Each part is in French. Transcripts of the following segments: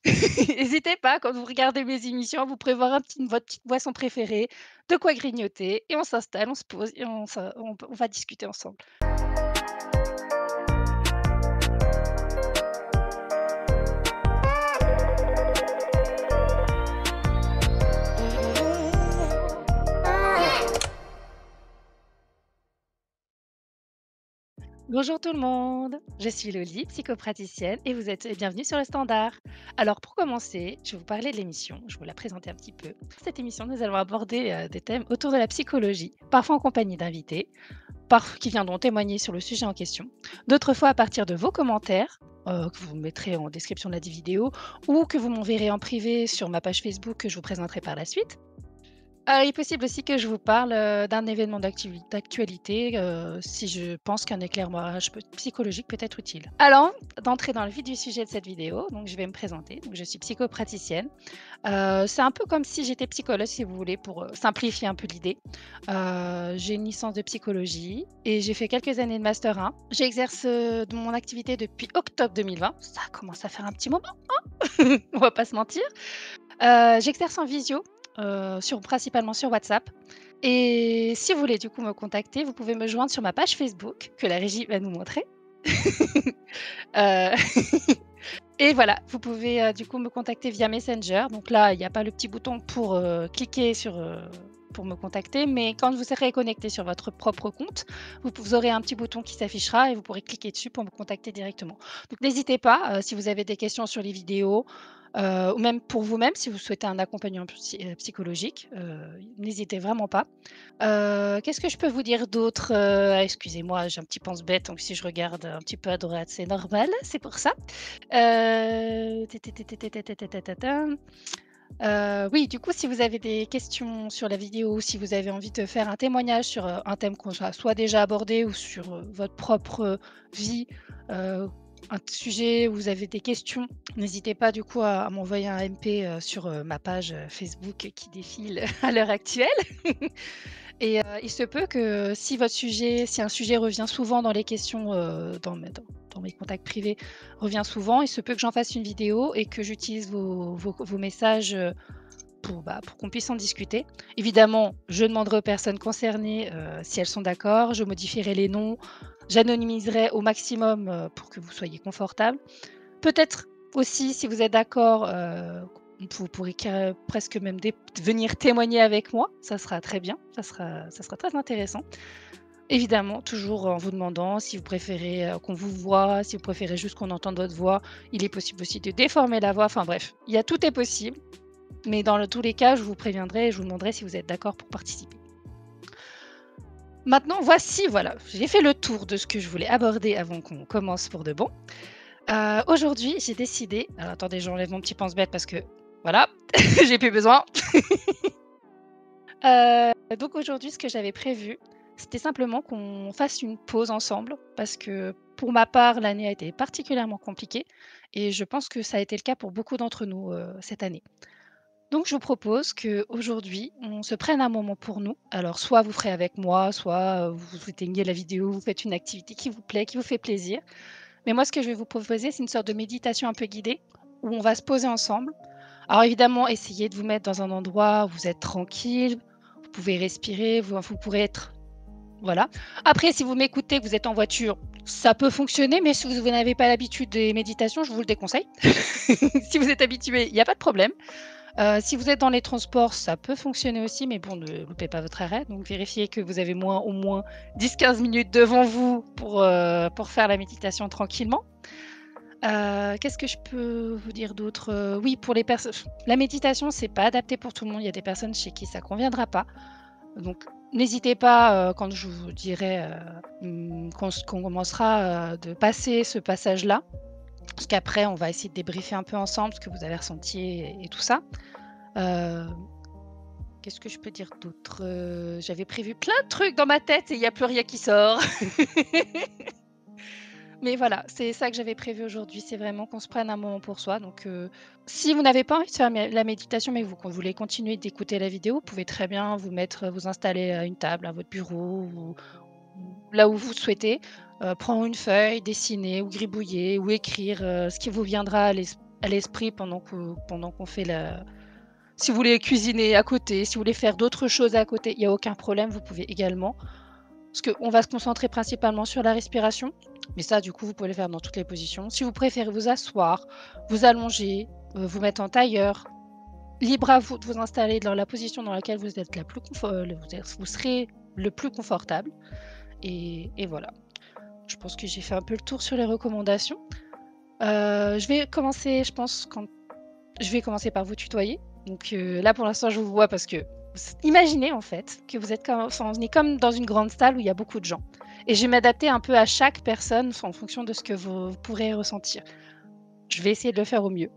N'hésitez pas quand vous regardez mes émissions à vous prévoir votre petite boisson préférée, de quoi grignoter et on s'installe, on se pose et on va discuter ensemble. Bonjour tout le monde, je suis Loli, psychopraticienne et vous êtes bienvenue sur le Standard. Alors pour commencer, je vais vous parler de l'émission, je vais vous la présenter un petit peu. Pour cette émission, nous allons aborder des thèmes autour de la psychologie, parfois en compagnie d'invités, qui viendront témoigner sur le sujet en question. D'autres fois à partir de vos commentaires, que vous mettrez en description de la vidéo ou que vous m'enverrez en privé sur ma page Facebook que je vous présenterai par la suite. Il est possible aussi que je vous parle, d'un événement d'actualité, si je pense qu'un éclairage psychologique peut être utile. Alors, d'entrer dans le vif du sujet de cette vidéo, donc je vais me présenter. Donc je suis psychopraticienne. C'est un peu comme si j'étais psychologue, si vous voulez, pour, simplifier un peu l'idée. J'ai une licence de psychologie et j'ai fait quelques années de master 1. J'exerce, de mon activité depuis octobre 2020. Ça commence à faire un petit moment, on va pas se mentir. J'exerce en visio, principalement sur WhatsApp et si vous voulez du coup me contacter, vous pouvez me joindre sur ma page Facebook que la régie va nous montrer. Heu et voilà, vous pouvez, du coup me contacter via Messenger. Donc là, il y a pas le petit bouton pour, cliquer pour me contacter, mais quand vous serez connecté sur votre propre compte, vous aurez un petit bouton qui s'affichera et vous pourrez cliquer dessus pour me contacter directement. Donc n'hésitez pas, si vous avez des questions sur les vidéos, ou même pour vous-même, si vous souhaitez un accompagnement psychologique, n'hésitez vraiment pas. Qu'est-ce que je peux vous dire d'autre? Excusez-moi, j'ai un petit pense-bête, donc si je regarde un petit peu à droite, c'est normal, c'est pour ça. Té té té té té té té té té té tem. Oui, du coup, si vous avez des questions sur la vidéo, si vous avez envie de faire un témoignage sur, un thème qu'on a soit déjà abordé ou sur, votre propre, vie, heu, un sujet où vous avez des questions, n'hésitez pas du coup à m'envoyer un MP, sur, ma page, Facebook qui défile à l'heure actuelle. Et il se peut que si un sujet revient souvent dans les questions, dans mes contacts privés, revient souvent, il se peut que j'en fasse une vidéo et que j'utilise vos messages, pour qu'on puisse en discuter. Évidemment, je demanderai aux personnes concernées, si elles sont d'accord, je modifierai les noms, j'anonymiserai au maximum, pour que vous soyez confortables. Peut-être aussi, si vous êtes d'accord, vous pourrez presque même venir témoigner avec moi, ça sera très bien, ça sera très intéressant. Évidemment, toujours en vous demandant si vous préférez, qu'on vous voit, si vous préférez juste qu'on entende votre voix. Il est possible aussi de déformer la voix, enfin bref, tout est possible, mais dans tous les cas, je vous préviendrai et je vous demanderai si vous êtes d'accord pour participer. Maintenant, voilà, j'ai fait le tour de ce que je voulais aborder avant qu'on commence pour de bon. Aujourd'hui, j'ai décidé alors attendez, j'enlève mon petit pense-bête parce que voilà, j'ai plus besoin. Donc aujourd'hui, ce que j'avais prévu, c'était simplement qu'on fasse une pause ensemble parce que pour ma part, l'année a été particulièrement compliquée et je pense que ça a été le cas pour beaucoup d'entre nous, cette année. Donc je vous propose qu'aujourd'hui, on se prenne un moment pour nous. Alors soit vous ferez avec moi, soit, vous éteignez la vidéo, vous faites une activité qui vous plaît, qui vous fait plaisir. Mais moi, ce que je vais vous proposer, c'est une sorte de méditation un peu guidée, où on va se poser ensemble. Alors évidemment, essayez de vous mettre dans un endroit où vous êtes tranquille, vous pouvez respirer, vous pourrez être voilà. Après, si vous m'écoutez, que vous êtes en voiture, ça peut fonctionner, mais si vous n'avez pas l'habitude des méditations, je vous le déconseille. Si vous êtes habitué, il n'y a pas de problème. Si vous êtes dans les transports, ça peut fonctionner aussi, mais bon, ne loupez pas votre arrêt. Donc vérifiez que vous avez au moins 10-15 minutes devant vous pour faire la méditation tranquillement. Qu'est-ce que je peux vous dire d'autre? Oui, pour les personnes la méditation, c'est pas adapté pour tout le monde. Il y a des personnes chez qui ça conviendra pas. Donc n'hésitez pas, quand je vous dirai, qu'on commencera, de passer ce passage-là. Parce qu'après, on va essayer de débriefer un peu ensemble ce que vous avez ressenti et tout ça. Heu, Qu'est-ce que je peux dire d'autre? J'avais prévu plein de trucs dans ma tête et il y a plus rien qui sort. Mais voilà, c'est ça que j'avais prévu aujourd'hui, c'est vraiment qu'on se prenne un moment pour soi. Donc, si vous n'avez pas envie de faire la méditation, mais vous voulez continuer d'écouter la vidéo, vous pouvez très bien vous installer à une table, à votre bureau ou là où vous souhaitez, prendre une feuille, dessiner ou gribouiller ou écrire, ce qui vous viendra à l'esprit pendant qu'on fait la si vous voulez cuisiner à côté, si vous voulez faire d'autres choses à côté, il y a aucun problème, vous pouvez également. Parce qu'on va se concentrer principalement sur la respiration, mais ça, du coup, vous pouvez le faire dans toutes les positions. Si vous préférez vous asseoir, vous allonger, vous mettre en tailleur, libre à vous de vous installer dans la position dans laquelle vous êtes la plus vous serez le plus confortable et voilà. Je pense que j'ai fait un peu le tour sur les recommandations. Je vais commencer, je pense, quand je vais commencer par vous tutoyer. Donc là, pour l'instant, je vous vois parce que imaginez en fait que vous êtes comme, enfin, on est comme dans une grande salle où il y a beaucoup de gens. Et je vais m'adapter un peu à chaque personne en fonction de ce que vous pourrez ressentir. Je vais essayer de le faire au mieux.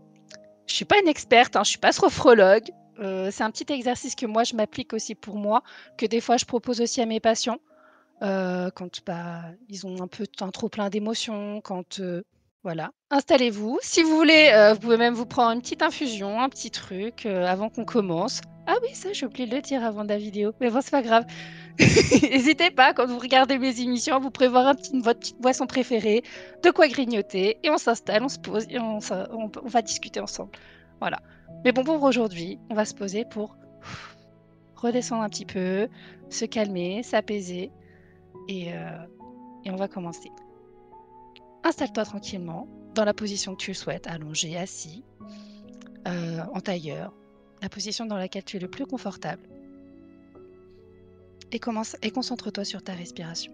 Je suis pas une experte, hein, je suis pas sophrologue. C'est un petit exercice que moi je m'applique aussi pour moi, que des fois je propose aussi à mes patients. Quand, bah, ils ont un peu un trop plein d'émotions, quand, voilà. Installez-vous. Si vous voulez, vous pouvez même vous prendre une petite infusion, un petit truc, avant qu'on commence. Ah oui, ça, j'ai oublié de le dire avant la vidéo, mais bon, c'est pas grave. N'hésitez pas, quand vous regardez mes émissions, à vous prévoir votre petite boisson préférée, de quoi grignoter et on s'installe, on se pose et on va discuter ensemble. Voilà. Mais bon, pour aujourd'hui, on va se poser pour redescendre un petit peu, se calmer, s'apaiser et heu et on va commencer. Installe-toi tranquillement dans la position que tu le souhaites, allongé, assis, en tailleur, la position dans laquelle tu es le plus confortable et commence et concentre-toi sur ta respiration.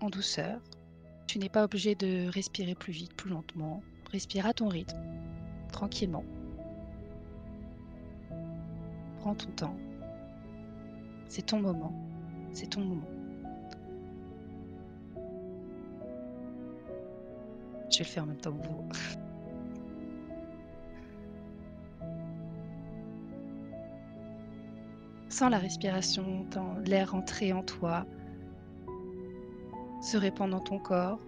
En douceur, tu n'es pas obligé de respirer plus vite, plus lentement. Respire à ton rythme, tranquillement. Prends ton temps. C'est ton moment. C'est ton moment. Je vais le faire en même temps que vous. Sens la respiration, l'air entrer en toi, se répandre dans ton corps.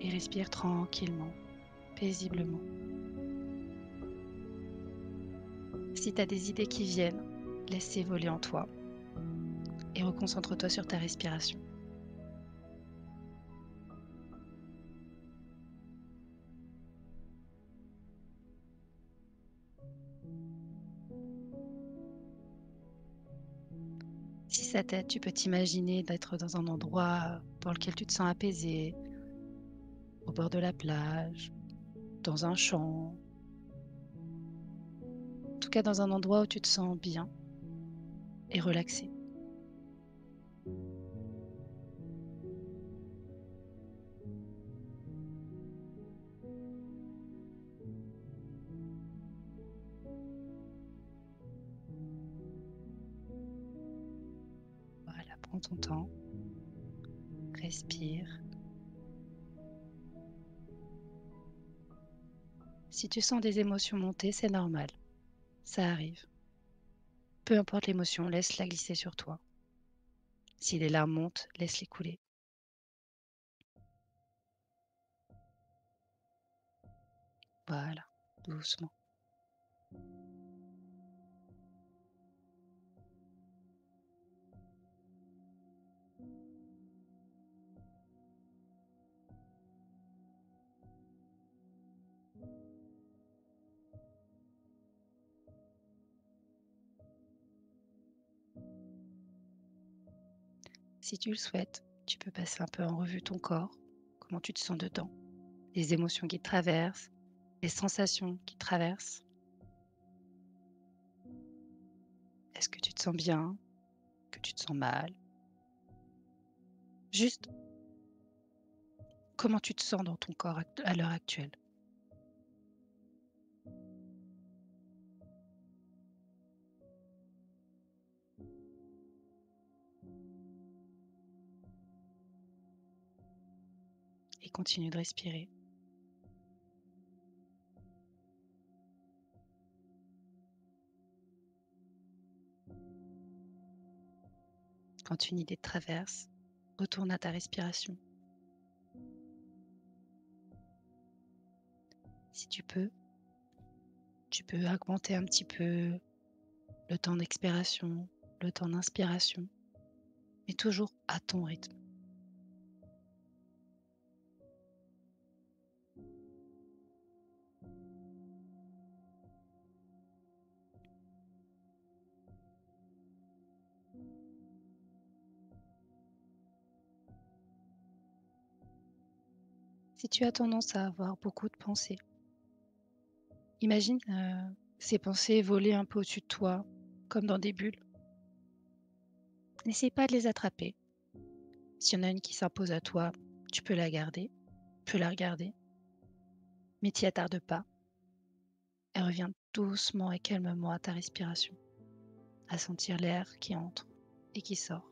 Et respire tranquillement, paisiblement. Si tu as des idées qui viennent, laisse-les voler en toi et reconcentre-toi sur ta respiration. Si ça t'aide, tu peux t'imaginer d'être dans un endroit dans lequel tu te sens apaisé, au bord de la plage, dans un champ, en tout cas dans un endroit où tu te sens bien et relaxé. Voilà, prends ton temps, respire. Si tu sens des émotions monter, c'est normal, ça arrive. Peu importe l'émotion, laisse-la glisser sur toi. Si les larmes montent, laisse-les couler. Voilà, doucement. Si tu le souhaites, tu peux passer un peu en revue ton corps, comment tu te sens dedans, les émotions qui te traversent, les sensations qui te traversent. Est-ce que tu te sens bien? Que tu te sens mal? Juste comment tu te sens dans ton corps à l'heure actuelle. Et continue de respirer. Quand une idée te traverse, retourne à ta respiration. Si tu peux augmenter un petit peu le temps d'expiration, le temps d'inspiration. mais toujours à ton rythme. Si tu as tendance à avoir beaucoup de pensées, imagine, ces pensées voler un peu au-dessus de toi, comme dans des bulles. N'essaie pas de les attraper. S'il y en a une qui s'impose à toi, tu peux la garder, tu peux la regarder, mais t'y attarde pas et reviens doucement et calmement à ta respiration, à sentir l'air qui entre et qui sort.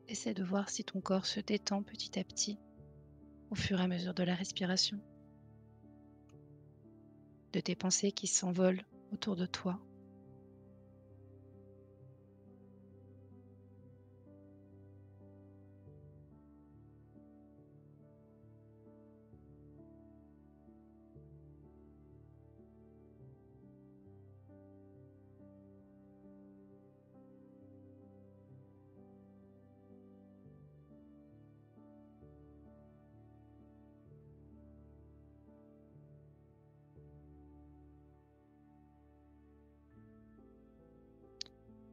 Essaie de voir si ton corps se détend petit à petit au fur et à mesure de la respiration, de tes pensées qui s'envolent autour de toi.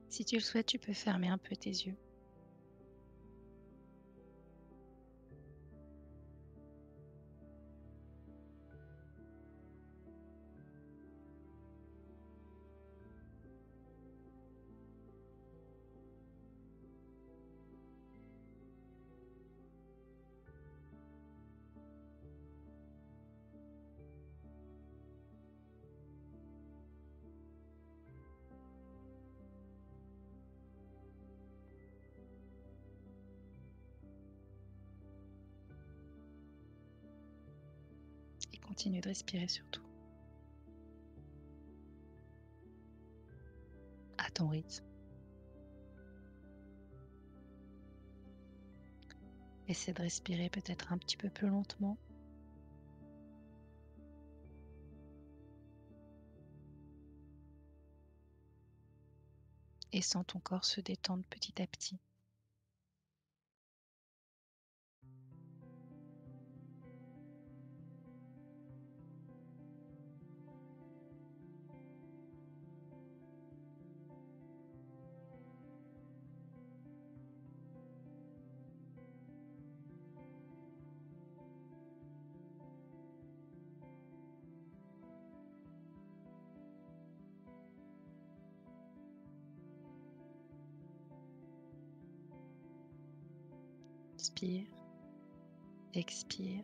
Si tu le souhaites, tu peux fermer un peu tes yeux. Et continue de respirer surtout, à ton rythme. Essaie de respirer peut-être un petit peu plus lentement et sens ton corps se détendre petit à petit. Inspire, expire.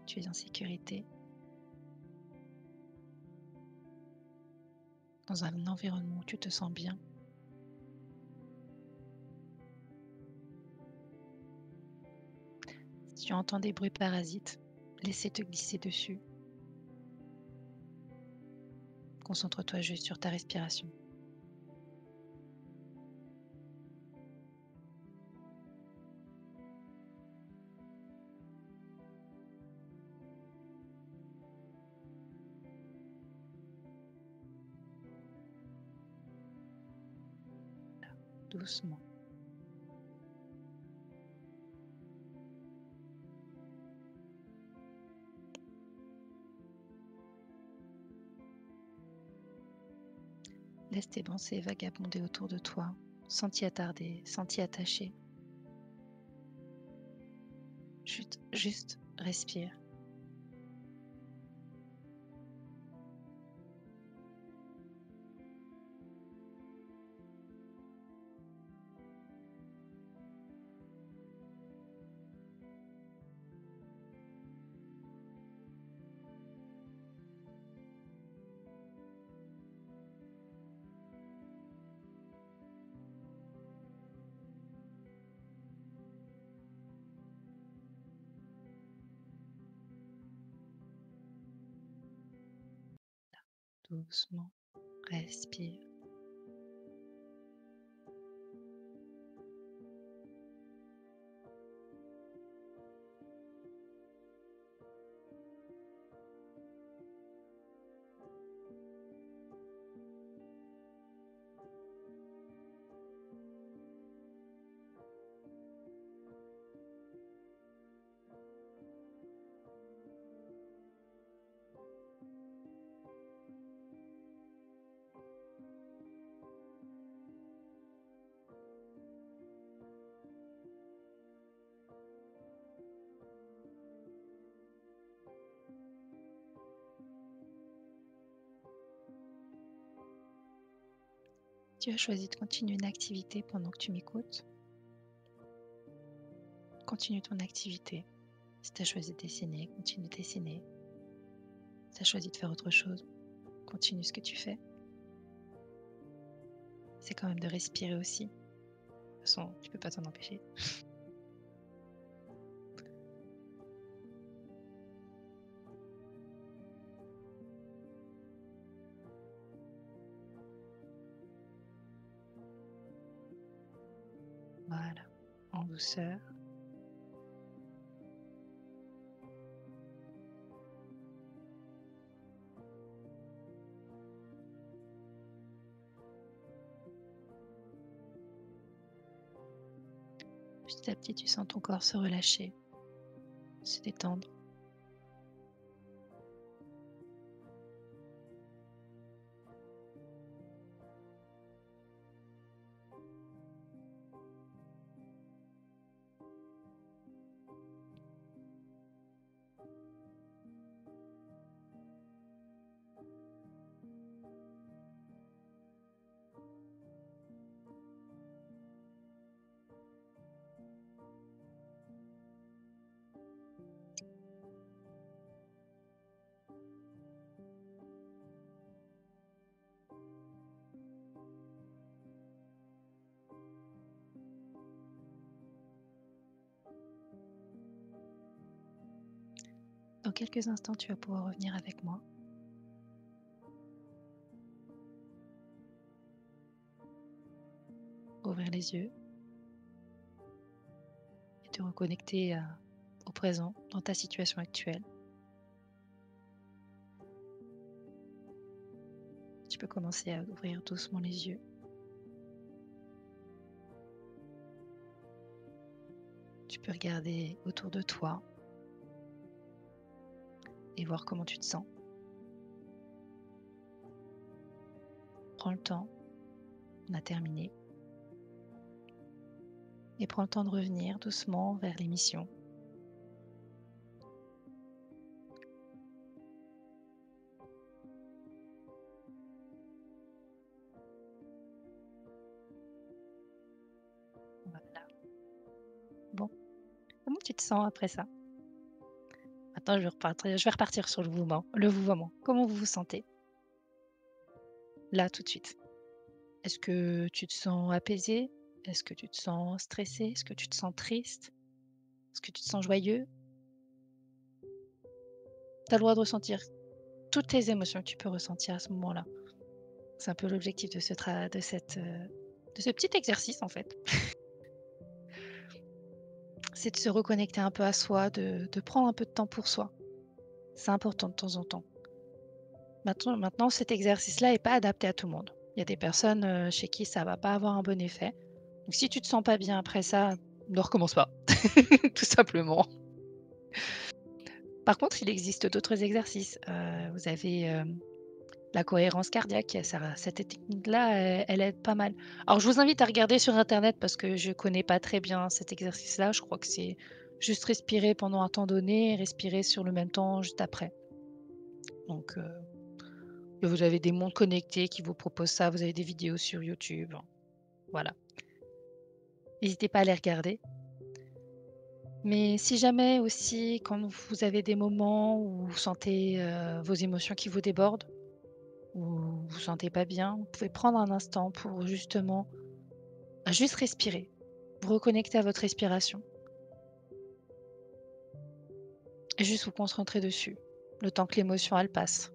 Tu es en sécurité, dans un environnement où tu te sens bien. Si tu entends des bruits parasites, laisse te glisser dessus. Concentre-toi juste sur ta respiration. Doucement. Laisse tes pensées vagabonder autour de toi, sans t'y attarder, sans t'y attacher. Juste respire. Doucement, respire. Tu as choisi de continuer une activité pendant que tu m'écoutes. Continue ton activité. Si tu as choisi de dessiner, continue de dessiner. Si tu as choisi de faire autre chose, continue ce que tu fais. C'est quand même de respirer aussi. De toute façon, tu peux pas t'en empêcher. Voilà, en douceur. Petit à petit, tu sens ton corps se relâcher, se détendre. Dans quelques instants, tu vas pouvoir revenir avec moi. Ouvrir les yeux et te reconnecter au présent, dans ta situation actuelle. Tu peux commencer à ouvrir doucement les yeux. Tu peux regarder autour de toi et voir comment tu te sens. Prends le temps, on a terminé. Et prends le temps de revenir doucement vers l'émission. Voilà. Bon, comment tu te sens après ça? Maintenant, je vais repartir sur le mouvement. Le vouvoiement. Comment vous vous sentez? Là, tout de suite. Est-ce que tu te sens apaisé? Est-ce que tu te sens stressé? Est-ce que tu te sens triste? Est-ce que tu te sens joyeux? Tu as le droit de ressentir toutes les émotions que tu peux ressentir à ce moment-là. C'est un peu l'objectif de de ce petit exercice, en fait. C'est de se reconnecter un peu à soi, de prendre un peu de temps pour soi. C'est important de temps en temps. Maintenant, cet exercice-là est pas adapté à tout le monde. Il y a des personnes, chez qui ça va pas avoir un bon effet. Donc si tu te sens pas bien après ça, ne recommence pas, tout simplement. Par contre, il existe d'autres exercices. Vous avez, la cohérence cardiaque, cette technique-là, elle aide pas mal. Alors je vous invite à regarder sur internet parce que je connais pas très bien cet exercice-là. Je crois que c'est juste respirer pendant un temps donné et respirer sur le même temps juste après. Donc vous avez des montres connectées qui vous proposent ça, vous avez des vidéos sur YouTube, voilà. N'hésitez pas à les regarder. Mais si jamais aussi, quand vous avez des moments où vous sentez, vos émotions qui vous débordent, ou vous vous sentez pas bien, vous pouvez prendre un instant pour justement, juste respirer. Vous reconnecter à votre respiration et juste vous concentrer dessus, le temps que l'émotion elle passe,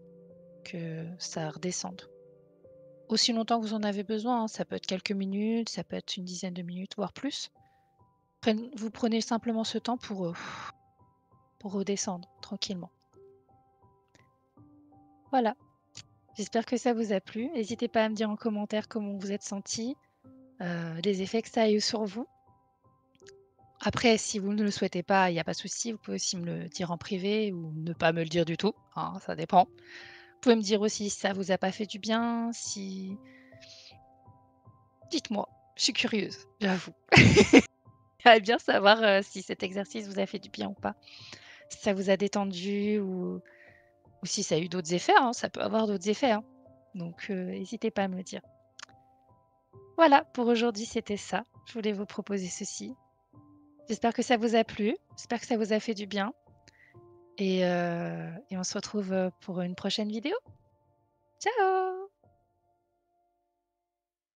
que ça redescende. Aussi longtemps que vous en avez besoin, hein, ça peut être quelques minutes, ça peut être une dizaine de minutes, voire plus. Vous prenez simplement ce temps pour redescendre tranquillement. Voilà, j'espère que ça vous a plu. N'hésitez pas à me dire en commentaire comment vous êtes senti, les effets que ça a eu sur vous. Après, si vous ne le souhaitez pas, il n'y a pas de souci, vous pouvez aussi me le dire en privé ou ne pas me le dire du tout, hein, ça dépend. Vous pouvez me dire aussi si ça vous a pas fait du bien, si dites-moi, je suis curieuse, j'avoue. J'aimerais bien savoir, si cet exercice vous a fait du bien ou pas. Si ça vous a détendu ou si ça a eu d'autres effets, hein, ça peut avoir d'autres effets, hein. Donc, hésitez pas à me le dire. Voilà, pour aujourd'hui, c'était ça. Je voulais vous proposer ceci. J'espère que ça vous a plu, j'espère que ça vous a fait du bien et on se retrouve, pour une prochaine vidéo. Ciao!